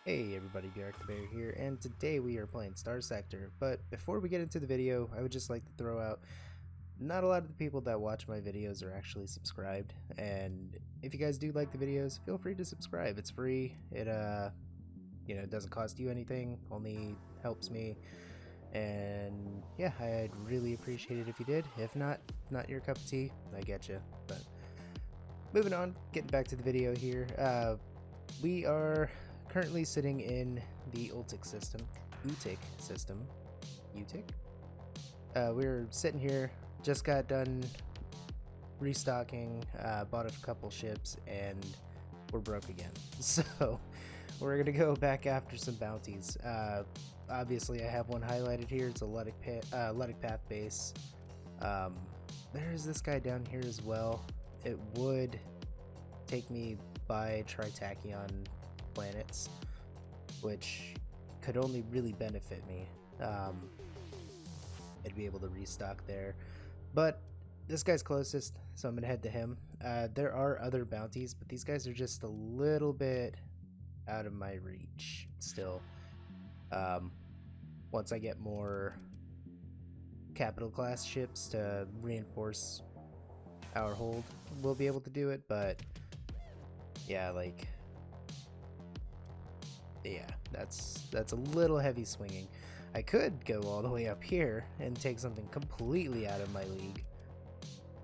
Hey everybody, Derek the Bear here, and today we are playing Starsector. But before we get into the video, I would just like to throw out, not a lot of the people that watch my videos are actually subscribed, and if you guys do like the videos, feel free to subscribe. It's free. It it doesn't cost you anything, only helps me, and yeah, I'd really appreciate it if you did. If not your cup of tea, I get you. But moving on, getting back to the video here, we are currently sitting in the Utic system. Utic? We're sitting here, just got done restocking, bought a couple ships, and we're broke again. So we're gonna go back after some bounties. Obviously I have one highlighted here. It's a Ludic Path base. There's this guy down here as well. It would take me by Tritachyon planets, which could only really benefit me. I'd be able to restock there, but this guy's closest, so I'm gonna head to him. There are other bounties, but these guys are just a little bit out of my reach still. Once I get more capital class ships to reinforce our hold, we'll be able to do it, but yeah, that's a little heavy swinging. I could go all the way up here and take something completely out of my league,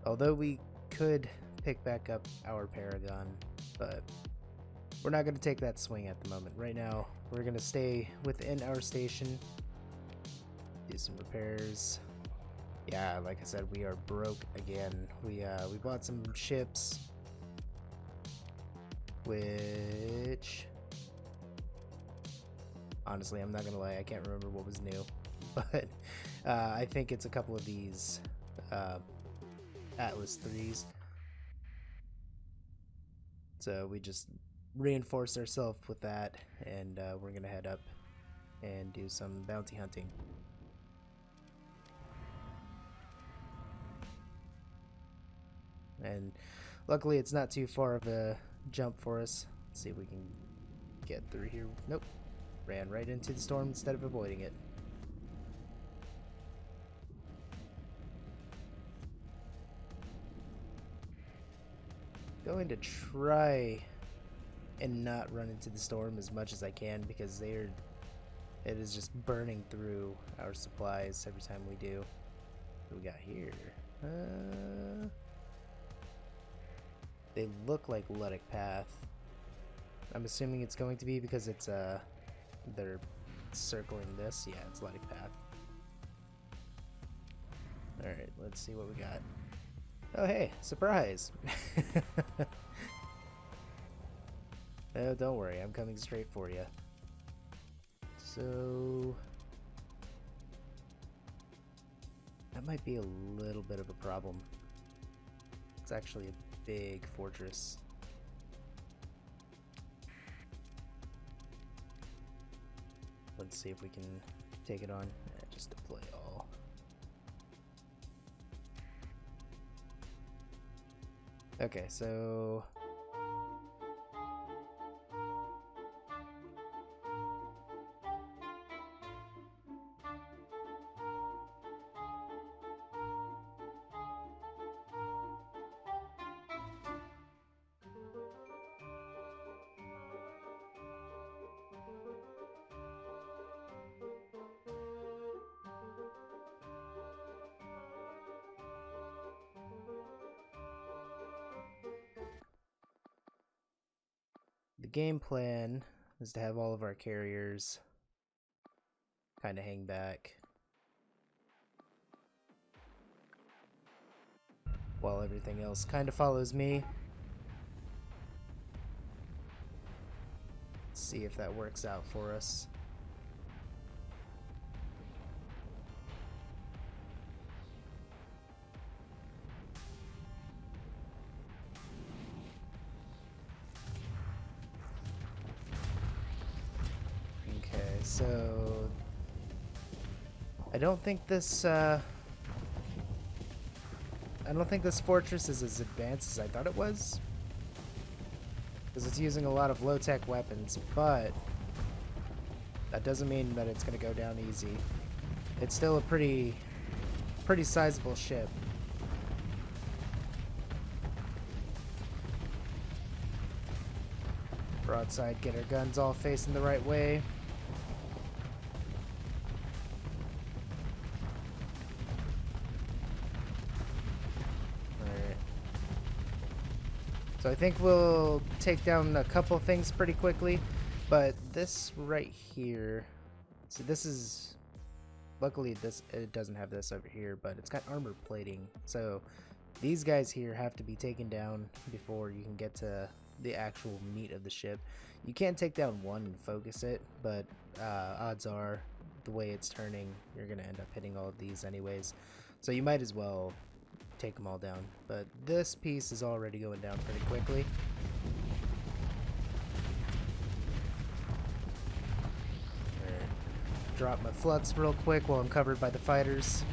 although we could pick back up our Paragon, but we're not going to take that swing at the moment. Right now we're going to stay within our station, do some repairs. Yeah, like I said, we are broke again. We bought some ships, which honestly, I'm not gonna lie, I can't remember what was new, but I think it's a couple of these Atlas 3s. So we just reinforced ourselves with that, and we're gonna head up and do some bounty hunting. And luckily it's not too far of a jump for us. Let's see if we can get through here. Nope. Ran right into the storm instead of avoiding it. Going to try and not run into the storm as much as I can, because it is just burning through our supplies every time we do. What do we got here? They look like Ludic Path. I'm assuming it's going to be because it's they're circling this. Yeah, it's Ludic Path. Alright, let's see what we got. Oh hey, surprise! Oh, don't worry, I'm coming straight for you. So that might be a little bit of a problem. It's actually a big fortress. Let's see if we can take it on. Just deploy all. Okay, so the game plan is to have all of our carriers kind of hang back while everything else kind of follows me. Let's see if that works out for us. So I don't think this fortress is as advanced as I thought it was, because it's using a lot of low-tech weapons, but That doesn't mean that it's going to go down easy. It's still a pretty sizable ship. Broadside, get our guns all facing the right way. Alright. So I think we'll take down a couple things pretty quickly, but this right here, so this is, luckily it doesn't have this over here, but it's got armor plating. So these guys here have to be taken down before you can get to the actual meat of the ship. You can take down one and focus it, but odds are, the way it's turning, you're gonna end up hitting all of these anyways. So you might as well take them all down. But this piece is already going down pretty quickly. Drop my flux real quick while I'm covered by the fighters.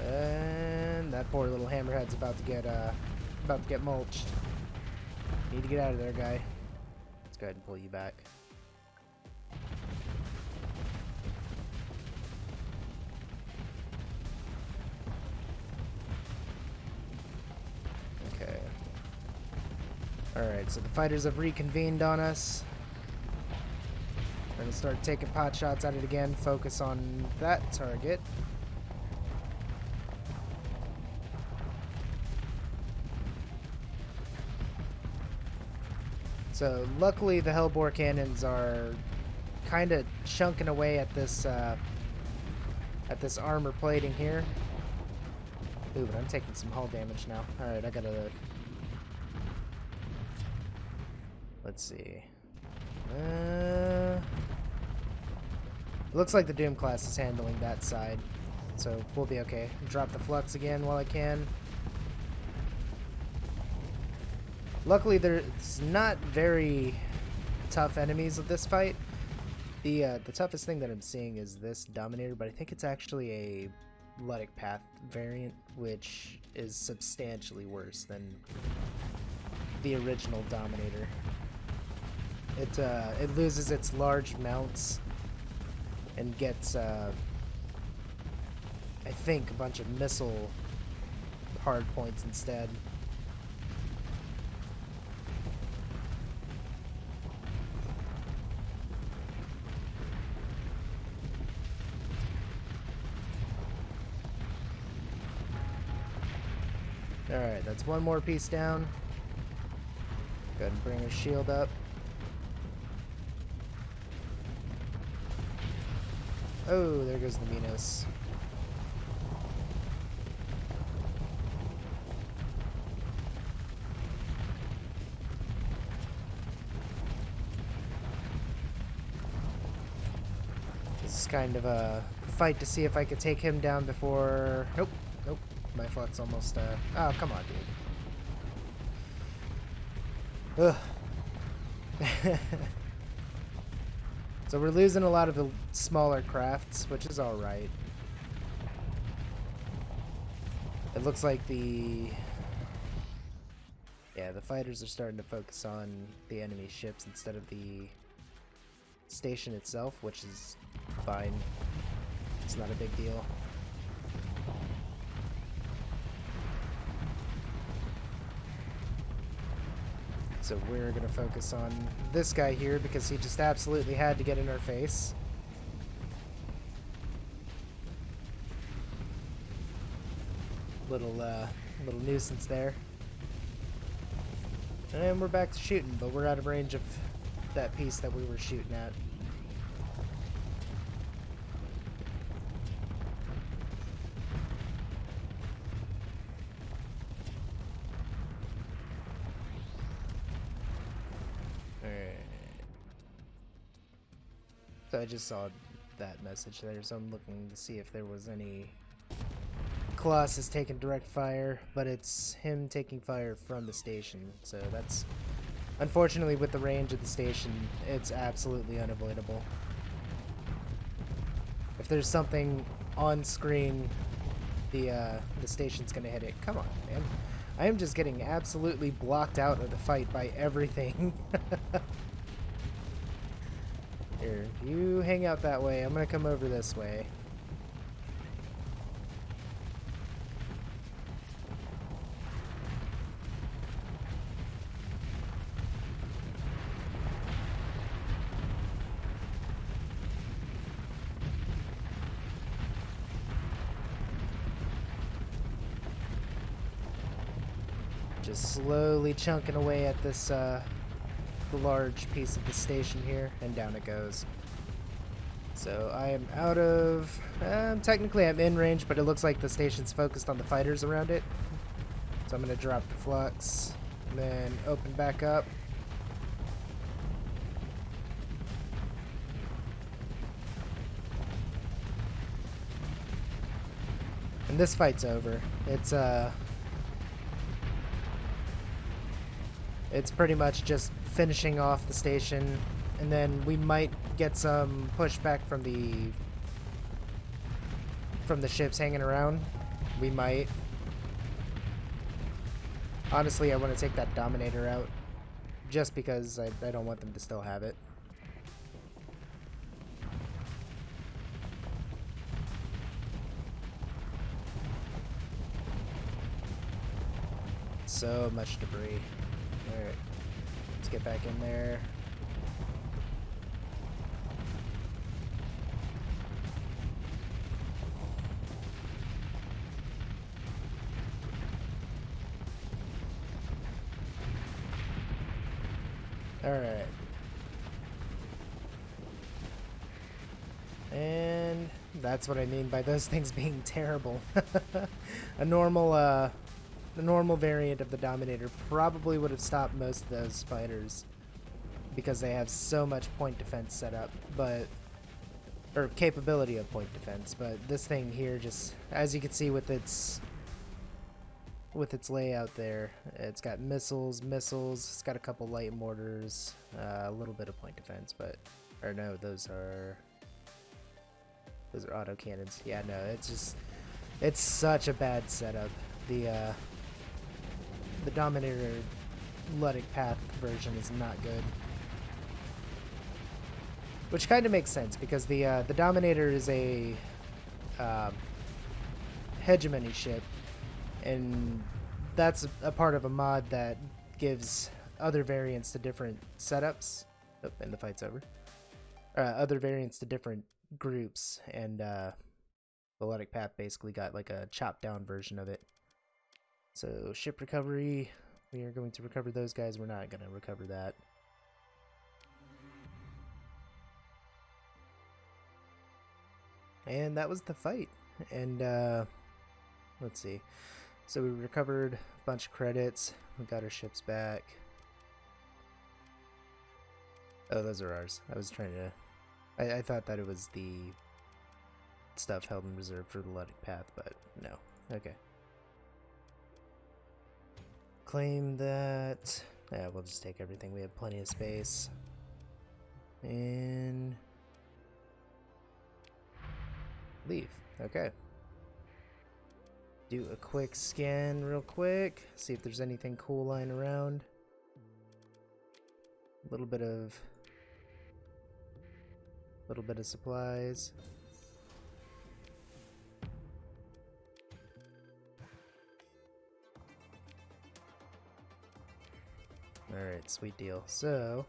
And that poor little hammerhead's about to get mulched. Need to get out of there, guy. Let's go ahead and pull you back. Okay. Alright, so the fighters have reconvened on us. We're gonna start taking pot shots at it again. Focus on that target. So luckily the Hellbore cannons are kind of chunking away at this armor plating here. Ooh, but I'm taking some hull damage now. Alright, I gotta... Let's see. Looks like the Doom class is handling that side, so we'll be okay. Drop the flux again while I can. Luckily, there's not very tough enemies with this fight. The toughest thing that I'm seeing is this Dominator, but I think it's actually a Luddic Path variant, which is substantially worse than the original Dominator. It loses its large mounts and gets, I think, a bunch of missile hard points instead. Alright, that's one more piece down. Go ahead and bring her shield up. Oh, there goes the Minos. This is kind of a fight to see if I could take him down before... Nope, nope. My flux almost, oh, come on, dude. Ugh. So we're losing a lot of the smaller crafts, which is alright. It looks like the fighters are starting to focus on the enemy ships instead of the station itself, which is fine. It's not a big deal. So we're going to focus on this guy here because he just absolutely had to get in our face. Little nuisance there. And we're back to shooting, but we're out of range of that piece that we were shooting at. So I just saw that message there, so I'm looking to see if there was any Colossus taking direct fire, but it's him taking fire from the station. So that's, unfortunately, with the range of the station, it's absolutely unavoidable. If there's something on screen, the station's gonna hit it. Come on, man. I am just getting absolutely blocked out of the fight by everything. Here, you hang out that way. I'm gonna come over this way. Just slowly chunking away at this, the large piece of the station here, and down it goes. So I am out of... technically I'm in range, but it looks like the station's focused on the fighters around it. So I'm going to drop the flux, and then open back up. And this fight's over. It's pretty much just finishing off the station, and then we might get some pushback from the ships hanging around. We might. Honestly, I want to take that Dominator out, just because I don't want them to still have it. So much debris. Alright, let's get back in there. Alright. And that's what I mean by those things being terrible. The normal variant of the Dominator probably would have stopped most of those fighters because they have so much point defense set up, or capability of point defense. But this thing here, just as you can see with its layout there, it's got missiles, it's got a couple light mortars, a little bit of point defense, or no, those are autocannons. Yeah, no, it's such a bad setup. The Dominator Luddic Path version is not good. Which kind of makes sense, because the Dominator is a hegemony ship, and that's a part of a mod that gives other variants to different setups. Oh, and the fight's over. Other variants to different groups, and the Luddic Path basically got like a chopped down version of it. So ship recovery, we are going to recover those guys. We're not going to recover that. And that was the fight. And let's see. So we recovered a bunch of credits. We got our ships back. Oh, those are ours. I was trying to... I thought that it was the stuff held in reserve for the Luddic Path, but no. Okay. Claim that. Yeah, we'll just take everything. We have plenty of space. And leave. Okay. Do a quick scan real quick. See if there's anything cool lying around. A little bit of supplies. Alright, sweet deal. So,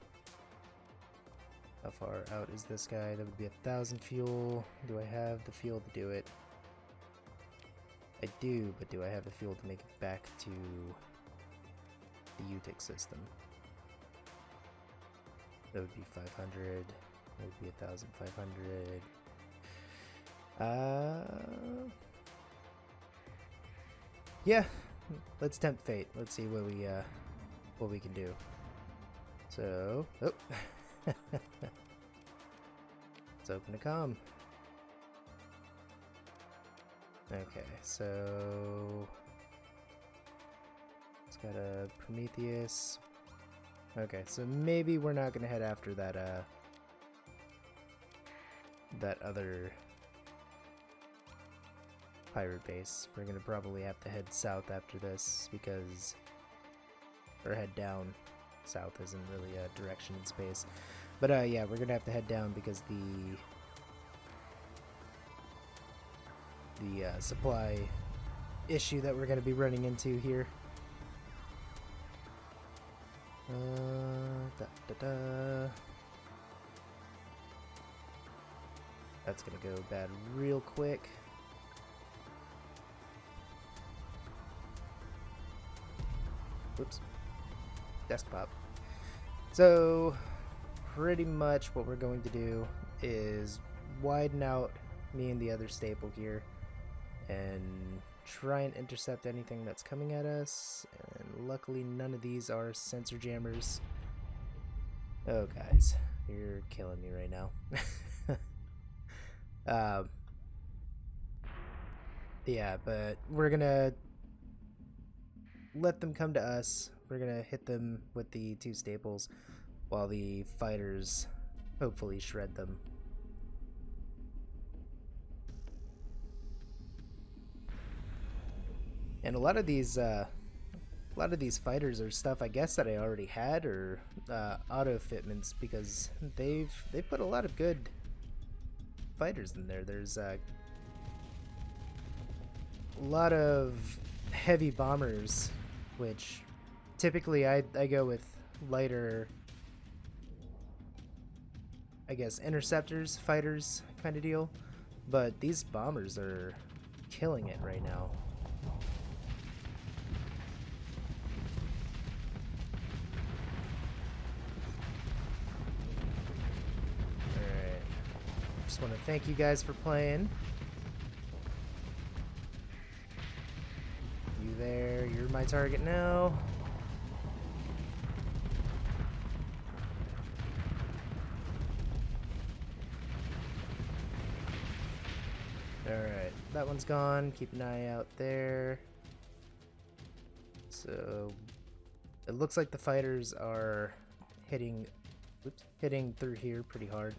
how far out is this guy? That would be 1,000 fuel. Do I have the fuel to do it? I do, but do I have the fuel to make it back to the UTIC system? That would be 500. That would be 1,500. Yeah, let's tempt fate. Let's see what we can do. So, oh. Let's open a comm. Okay, so it's got a Prometheus. Okay, so maybe we're not gonna head after that other pirate base. We're gonna probably have to head south after this because, or head down. South isn't really a direction in space, but yeah, we're gonna have to head down because the supply issue that we're gonna be running into here. That's gonna go bad real quick. Whoops. Desk pop. So, pretty much what we're going to do is widen out me and the other staple here and try and intercept anything that's coming at us. And luckily none of these are sensor jammers. Oh guys, you're killing me right now. Yeah, but we're gonna let them come to us. We're gonna hit them with the 2 staples while the fighters hopefully shred them. And a lot of these fighters are stuff I guess that I already had, or auto fitments, because they put a lot of good fighters in there. There's a lot of heavy bombers, which typically I go with lighter, I guess, interceptors, fighters kind of deal, but these bombers are killing it right now. Alright, just want to thank you guys for playing. You there, you're my target now. Alright, that one's gone. Keep an eye out there. So it looks like the fighters are hitting through here pretty hard.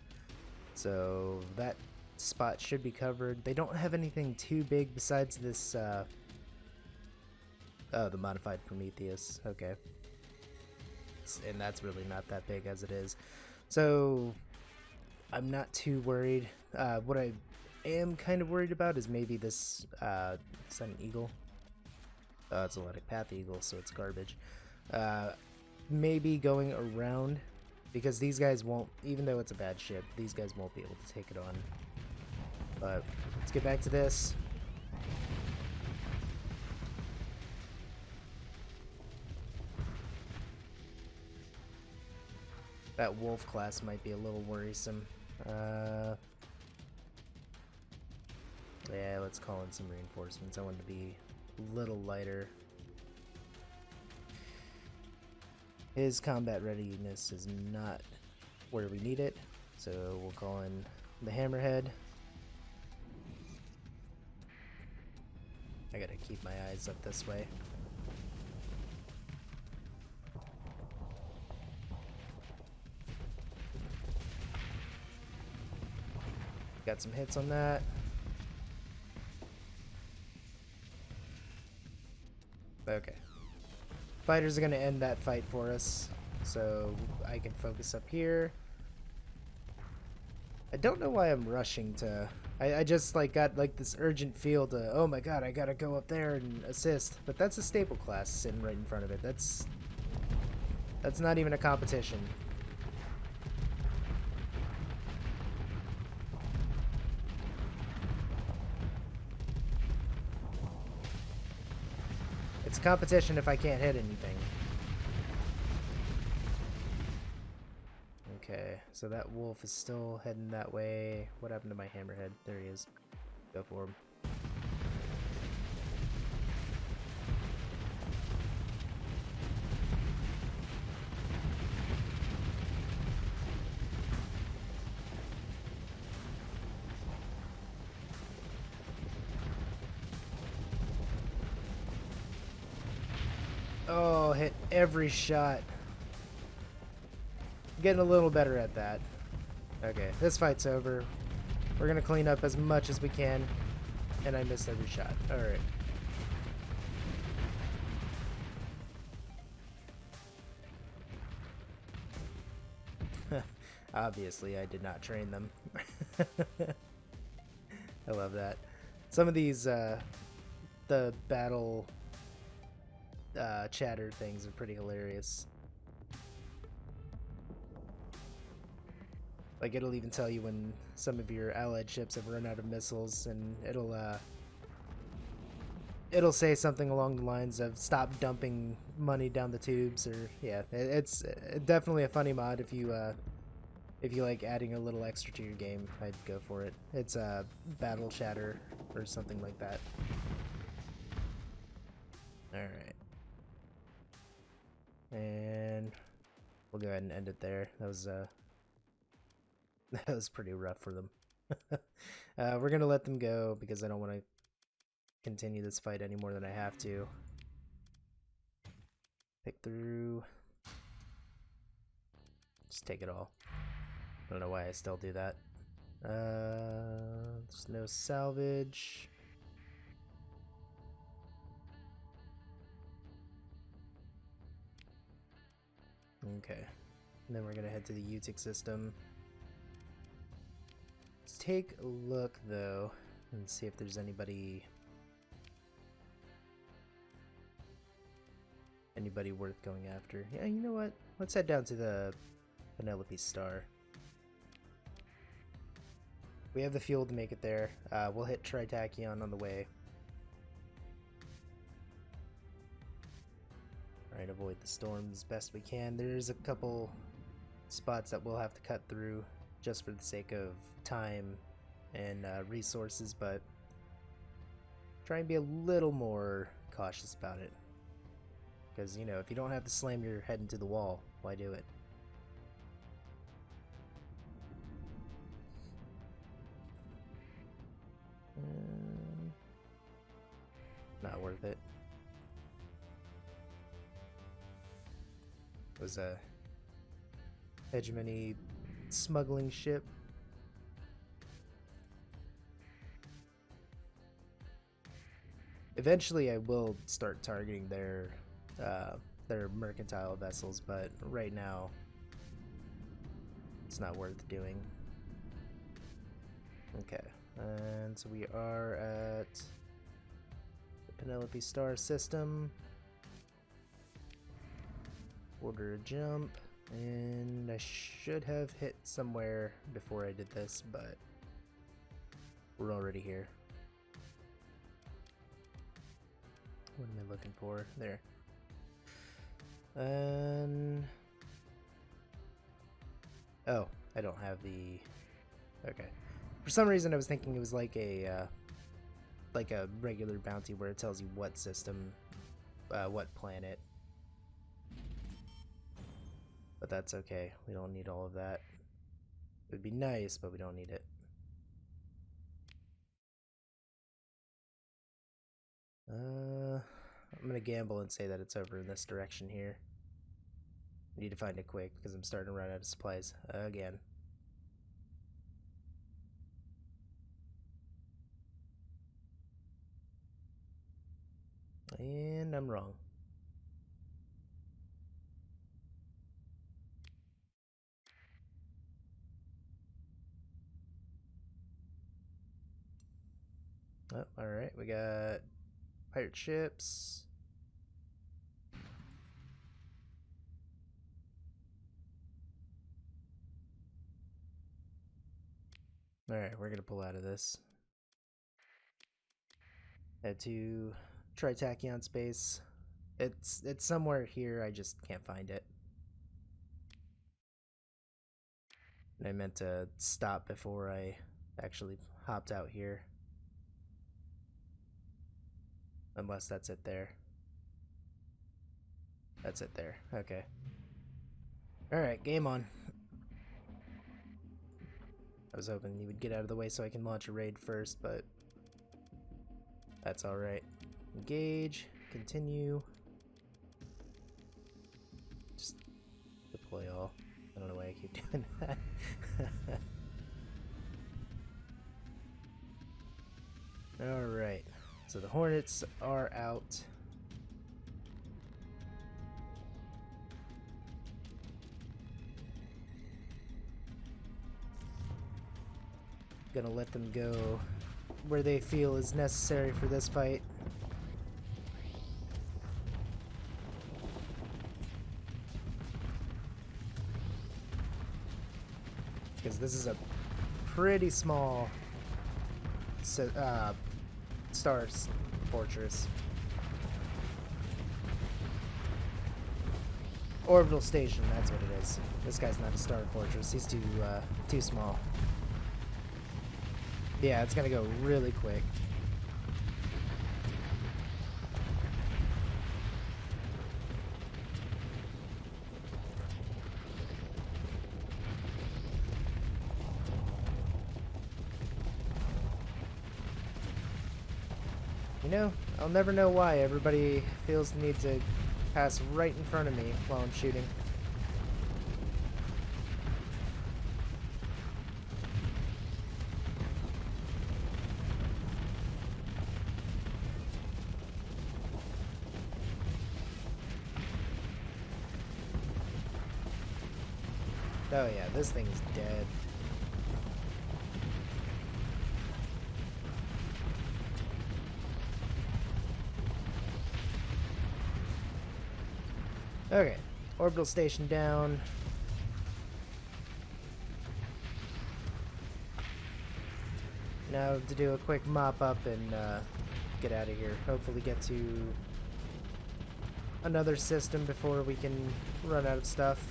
So that spot should be covered. They don't have anything too big besides this oh, the modified Prometheus. Okay. And that's really not that big as it is. So I'm not too worried. What I am kind of worried about is maybe this, is that an eagle? It's a Electric Path Eagle, so it's garbage. Maybe going around, because these guys won't, even though it's a bad ship, these guys won't be able to take it on. But let's get back to this. That Wolf class might be a little worrisome. Yeah, let's call in some reinforcements. I want to be a little lighter. His combat readiness is not where we need it, so we'll call in the Hammerhead. I gotta keep my eyes up this way. Got some hits on that. Okay. Fighters are going to end that fight for us, so I can focus up here. I don't know why I'm rushing to... I just like got like this urgent feel to, oh my god, I gotta go up there and assist. But that's a staple class sitting right in front of it. That's not even a competition. It's a competition if I can't hit anything. Okay, so that wolf is still heading that way. What happened to my hammerhead? There he is. Go for him. Oh, hit every shot. Getting a little better at that. Okay, this fight's over. We're gonna clean up as much as we can. And I missed every shot. Alright. Obviously, I did not train them. I love that. Some of these, the battle chatter things are pretty hilarious. Like, it'll even tell you when some of your allied ships have run out of missiles, and it'll say something along the lines of "Stop dumping money down the tubes," or yeah, it's definitely a funny mod if you like adding a little extra to your game. I'd go for it. It's battle chatter or something like that. All right, and we'll go ahead and end it there. That was that was pretty rough for them. We're gonna let them go because I don't want to continue this fight any more than I have to. Pick through. Just take it all. I don't know why I still do that. There's no salvage. Okay. And then we're gonna head to the Utic system. Let's take a look though and see if there's anybody worth going after. Yeah, you know what? Let's head down to the Penelope Star. We have the fuel to make it there. We'll hit Tritachyon on the way. Alright, avoid the storms as best we can. There's a couple spots that we'll have to cut through just for the sake of time and resources, but try and be a little more cautious about it. Because, you know, if you don't have to slam your head into the wall, why do it? Not worth it. It was a hegemony smuggling ship. Eventually I will start targeting their mercantile vessels, but right now it's not worth doing. Okay, and so we are at the Penelope Star system. Order a jump, and I should have hit somewhere before I did this, but we're already here. What am I looking for? There. Oh, I don't have the... Okay. For some reason I was thinking it was like a regular bounty where it tells you what system, what planet. But that's okay. We don't need all of that. It would be nice, but we don't need it. I'm gonna gamble and say that it's over in this direction here. I need to find it quick because I'm starting to run out of supplies again. And I'm wrong. Oh, alright, we got pirate ships. Alright, we're gonna pull out of this. Head to Tritachyon space. It's somewhere here, I just can't find it. And I meant to stop before I actually hopped out here. Unless that's it there. That's it there. Okay. Alright, game on. I was hoping you would get out of the way so I can launch a raid first, but that's alright. Engage. Continue. Just deploy all. I don't know why I keep doing that. Alright, so the Hornets are out. Gonna let them go where they feel is necessary for this fight. Because this is a pretty small Stars Fortress. Orbital Station, that's what it is. This guy's not a Star Fortress, he's too small. Yeah, it's gonna go really quick. You know, I'll never know why everybody feels the need to pass right in front of me while I'm shooting. Oh yeah, this thing is dead. Okay, orbital station down. Now to do a quick mop up and get out of here. Hopefully get to another system before we can run out of stuff.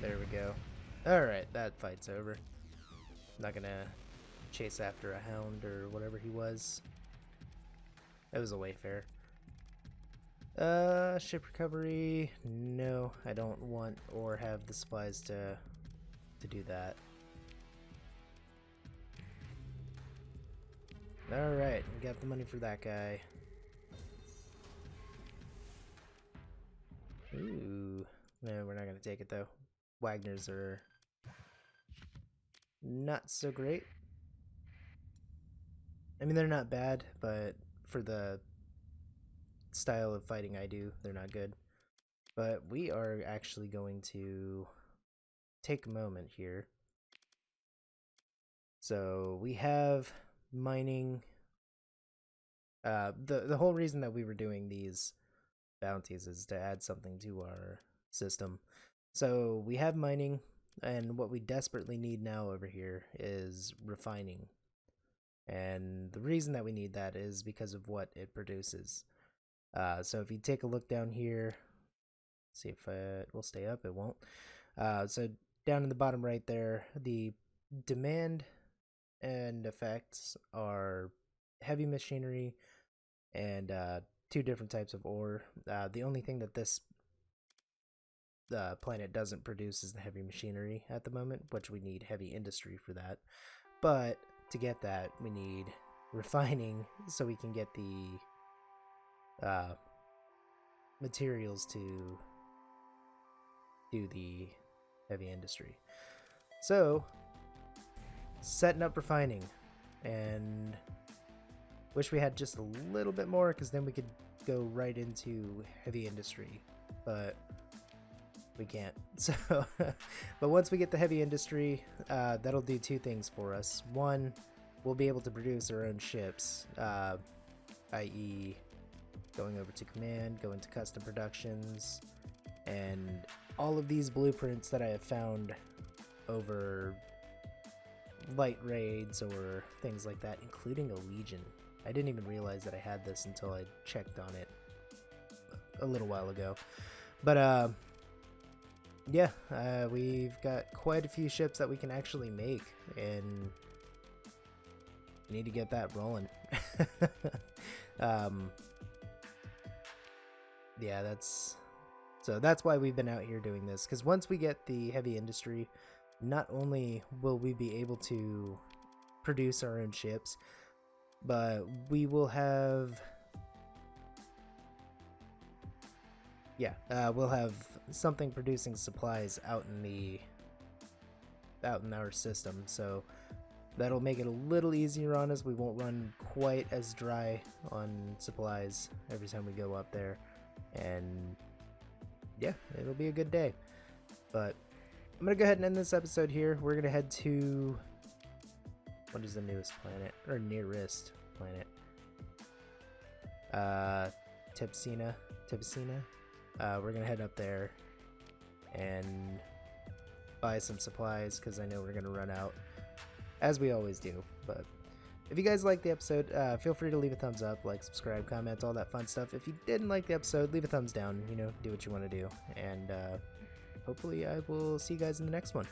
There we go. Alright, that fight's over. Not gonna chase after a hound or whatever he was. That was a Wayfarer. Ship recovery. No, I don't want or have the supplies to do that. Alright, we got the money for that guy. Ooh. No, we're not gonna take it though. Wagners are not so great. I mean, they're not bad, but for the style of fighting I do, they're not good. But we are actually going to take a moment here. So we have mining. The whole reason that we were doing these bounties is to add something to our system. So we have mining, and what we desperately need now over here is refining. And the reason that we need that is because of what it produces. So if you take a look down here, see if it will stay up, it won't. So down in the bottom right there, the demand and effects are heavy machinery and two different types of ore. The only thing that this planet doesn't produce is the heavy machinery at the moment, which we need heavy industry for that. But to get that, we need refining so we can get the materials to do the heavy industry. So, setting up refining, and wish we had just a little bit more, because then we could go right into heavy industry, but we can't. So, but once we get the heavy industry, that'll do two things for us. One, we'll be able to produce our own ships, i.e. going over to command, going to custom productions, and all of these blueprints that I have found over light raids or things like that, including a legion. I didn't even realize that I had this until I checked on it a little while ago. But yeah, we've got quite a few ships that we can actually make, and we need to get that rolling. Um, yeah, that's why we've been out here doing this, because once we get the heavy industry, not only will we be able to produce our own ships, but we will have we'll have something producing supplies out in our system, so that'll make it a little easier on us. We won't run quite as dry on supplies every time we go up there, and yeah, it'll be a good day. But I'm gonna go ahead and end this episode here. We're gonna head to, what is the newest planet, or nearest planet? Tipsina. We're gonna head up there and buy some supplies, because I know we're gonna run out, as we always do. But if you guys liked the episode, feel free to leave a thumbs up, like, subscribe, comment, all that fun stuff. If you didn't like the episode, leave a thumbs down. You know, do what you want to do, and hopefully I will see you guys in the next one.